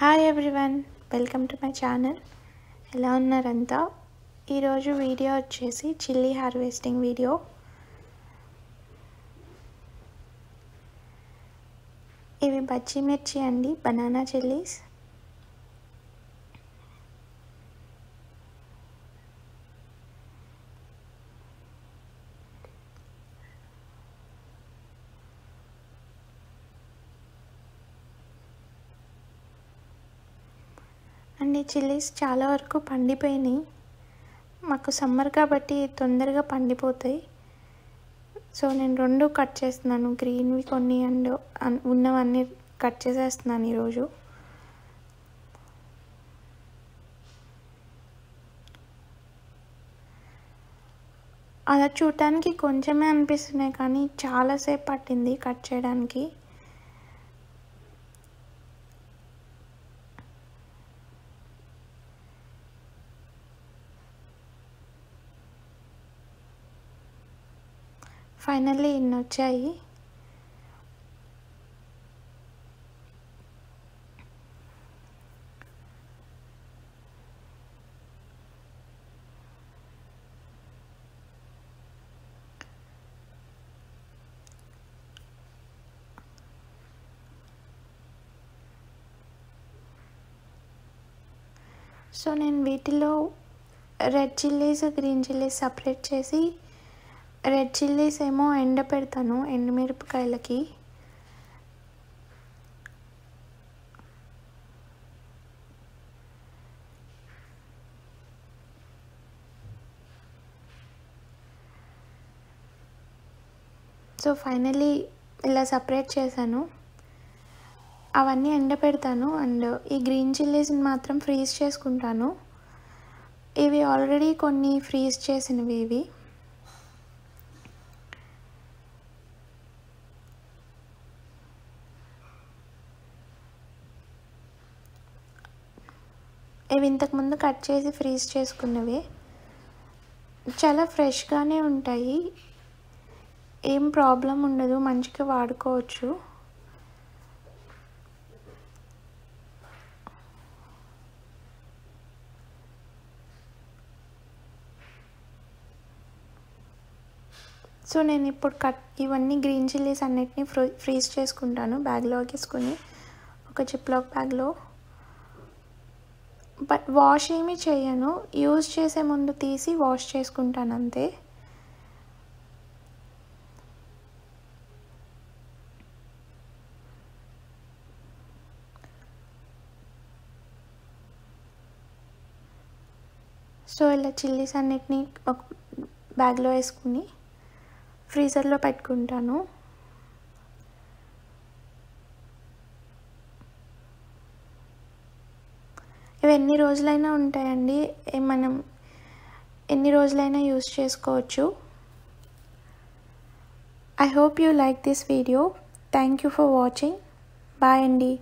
Hi everyone, welcome to my channel. ఎలా ఉన్నారంతా? ఈరోజు video వచ్చేసి చిల్లీ హార్వెస్టింగ్ వీడియో. ఇవి పచ్చి మిర్చి అండి, బనానా చిల్లీస్. అండ్ ఈ చిల్లీస్ చాలా వరకు పండిపోయినాయి. మాకు సమ్మర్ కాబట్టి తొందరగా పండిపోతాయి. సో నేను రెండు కట్ చేస్తున్నాను, గ్రీన్వి కొన్ని అండ్ ఉన్నవన్నీ కట్ చేసేస్తున్నాను ఈరోజు. అలా చూడటానికి కొంచెమే అనిపిస్తున్నాయి కానీ చాలాసేపు పట్టింది కట్ చేయడానికి. ఫైనల్లీ ఇన్ని వచ్చాయి. సో నేను వీటిలో red chillies, green chillies separate చేసి, రెడ్ చిల్లీస్ ఏమో పెడతాను ఎండుమిరపకాయలకి. సో ఫైనలీ ఇలా సపరేట్ చేశాను. అవన్నీ పెడతాను. అండ్ ఈ గ్రీన్ చిల్లీస్ని మాత్రం ఫ్రీజ్ చేసుకుంటాను. ఇవి ఆల్రెడీ కొన్ని ఫ్రీజ్ చేసినవి. ఇవి ఇంతకుముందు కట్ చేసి ఫ్రీజ్ చేసుకున్నవే. చాలా ఫ్రెష్గానే ఉంటాయి, ఏం ప్రాబ్లం ఉండదు, మంచిగా వాడుకోవచ్చు. సో నేను ఇప్పుడు ఇవన్నీ గ్రీన్ చిల్లీస్ అన్నిటినీ ఫ్రీజ్ చేసుకుంటాను బ్యాగ్లో వేసుకుని, ఒక జిప్లాక్ బ్యాగ్లో. బట్ వాష్ ఏమీ చేయను, యూజ్ చేసే ముందు తీసి వాష్ చేసుకుంటాను అంతే. సో ఇలా చిల్లీస్ అన్నిటినీ ఒక బ్యాగ్లో వేసుకుని ఫ్రీజర్లో పెట్టుకుంటాను. ఇవి ఎన్ని రోజులైనా ఉంటాయండి, మనం ఎన్ని రోజులైనా యూజ్ చేసుకోవచ్చు. I hope you like this video. Thank you for watching. Bye అండి.